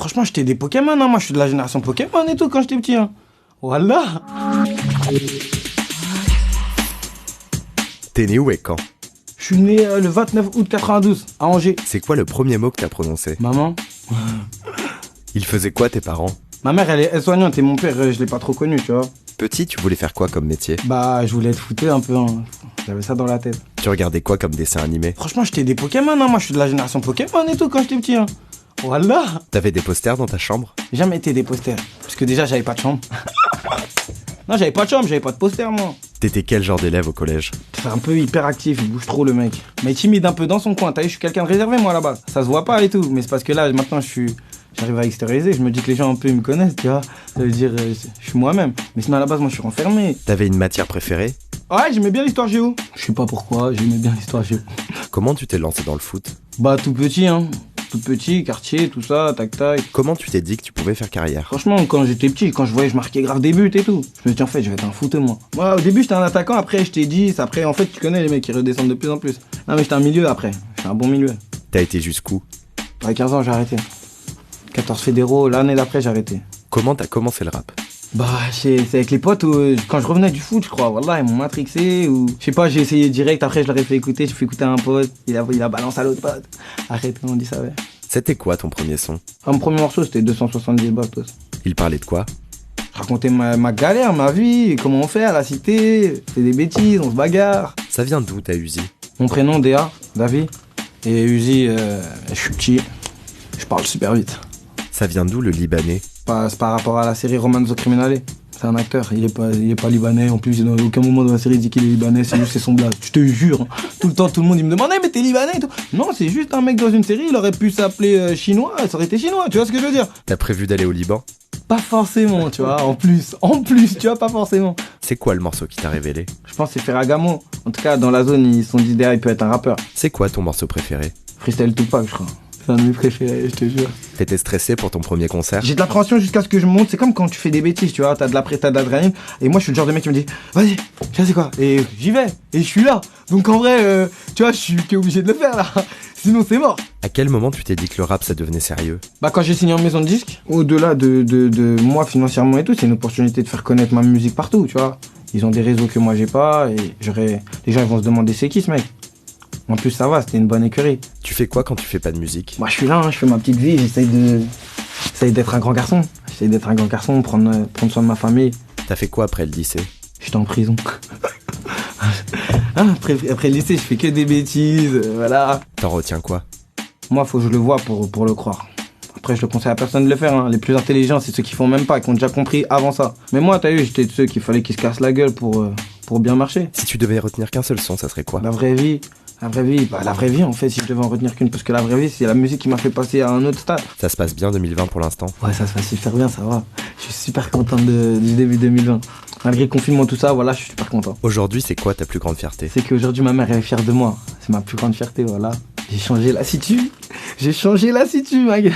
Franchement, j'étais des Pokémon, hein. Moi, je suis de la génération Pokémon et tout quand j'étais petit, hein. Voilà. T'es né où et quand? Je suis né le 29 août 92, à Angers. C'est quoi le premier mot que t'as prononcé? Maman. Ils faisaient quoi tes parents? Ma mère, elle est aide-soignante et mon père, je l'ai pas trop connu, tu vois. Petit, tu voulais faire quoi comme métier? Bah, je voulais être footé un peu, hein. J'avais ça dans la tête. Tu regardais quoi comme dessin animé? Franchement, j'étais des Pokémon, hein. Moi, je suis de la génération Pokémon et tout quand j'étais petit, hein. Voilà. T'avais des posters dans ta chambre? J'ai jamais été des posters. Parce que déjà, j'avais pas de chambre. Non, j'avais pas de chambre, j'avais pas de poster, moi. T'étais quel genre d'élève au collège? C'est un peu hyperactif, il bouge trop le mec. Mais timide un peu dans son coin, t'as vu, je suis quelqu'un de réservé moi là-bas. Ça se voit pas et tout, mais c'est parce que là, maintenant, j'arrive à extérioriser, je me dis que les gens un peu ils me connaissent, tu vois. Ça veut dire, je suis moi-même. Mais sinon, à la base, moi, je suis renfermé. T'avais une matière préférée? Ouais, j'aimais bien l'histoire géo. Je sais pas pourquoi, j'aimais bien l'histoire géo. Comment tu t'es lancé dans le foot? Bah, tout petit, hein. Tout petit, quartier, tout ça, tac-tac. Comment tu t'es dit que tu pouvais faire carrière? Franchement, quand j'étais petit, quand je voyais, je marquais grave des buts et tout. Je me suis dit, en fait, je vais être un footeux, moi. Moi, au début, j'étais un attaquant, après, j'étais 10, après, en fait, tu connais les mecs qui redescendent de plus en plus. Non, mais j'étais un milieu après. J'étais un bon milieu. T'as été jusqu'où? À 15 ans, j'ai arrêté. 14 fédéraux, l'année d'après, j'ai arrêté. Comment t'as commencé le rap? Bah, c'est avec les potes, quand je revenais du foot, je crois. Wallah, ils m'ont matrixé, ou. Je sais pas, j'ai essayé direct, après, je leur ai fait écouter, j'ai fait écouter à un pote, il a balancé à l'autre pote. Arrête, on dit ça, ouais. C'était quoi ton premier son? Mon premier morceau, c'était 270 Bastos. Il parlait de quoi? Je racontais ma galère, ma vie, comment on fait à la cité, on fait des bêtises, on se bagarre. Ça vient d'où ta Uzi? Mon prénom, Déa, David. Et Uzi, je suis petit, je parle super vite. Ça vient d'où le Libanais? C'est par rapport à la série Romanzo Criminale. C'est un acteur, il est pas libanais. En plus, dans aucun moment de la série, il dit qu'il est libanais, c'est son blague. Je te jure. Tout le temps, tout le monde, il me demande, mais t'es libanais et tout. Non, c'est juste un mec dans une série, il aurait pu s'appeler chinois, ça aurait été chinois, tu vois ce que je veux dire? T'as prévu d'aller au Liban? Pas forcément, tu vois, en plus, tu vois, pas forcément. C'est quoi le morceau qui t'a révélé? Je pense que c'est Ferragamo. En tout cas, dans la zone, ils se sont dit, derrière, il peut être un rappeur. C'est quoi ton morceau préféré? Freestyle Tupac, je crois. C'est un de mes préférés, je te jure. T'étais stressé pour ton premier concert? J'ai de l'appréhension jusqu'à ce que je monte. C'est comme quand tu fais des bêtises, tu vois. T'as de l'adrénaline. Et moi, je suis le genre de mec qui me dit, vas-y, je sais quoi. Et j'y vais. Et je suis là. Donc en vrai, tu vois, je suis obligé de le faire là. Sinon, c'est mort. À quel moment tu t'es dit que le rap, ça devenait sérieux? Bah, quand j'ai signé en maison de disque, au-delà de moi financièrement et tout, c'est une opportunité de faire connaître ma musique partout, tu vois. Ils ont des réseaux que moi j'ai pas. Et les gens, ils vont se demander, c'est qui ce mec? En plus, ça va, c'était une bonne écurie. Tu fais quoi quand tu fais pas de musique? Moi, je suis là, hein, je fais ma petite vie, j'essaye d'être un grand garçon. J'essaye d'être un grand garçon, prendre soin de ma famille. T'as fait quoi après le lycée? J'étais en prison. Après le lycée, je fais que des bêtises, voilà. T'en retiens quoi? Moi, faut que je le vois pour le croire. Après, je le conseille à personne de le faire, hein. Les plus intelligents, c'est ceux qui font même pas, qui ont déjà compris avant ça. Mais moi, t'as vu, j'étais de ceux qu'il fallait qu'ils se cassent la gueule pour bien marcher. Si tu devais retenir qu'un seul son, ça serait quoi? La vraie vie, en fait, si je devais en retenir qu'une, parce que la vraie vie, c'est la musique qui m'a fait passer à un autre stade. Ça se passe bien 2020 pour l'instant? Ouais, ça se passe super bien, ça va. Je suis super content du début 2020. Malgré le confinement, tout ça, voilà, je suis super content. Aujourd'hui, c'est quoi ta plus grande fierté? C'est qu'aujourd'hui, ma mère est fière de moi. C'est ma plus grande fierté, voilà. J'ai changé la situ, ma gueule.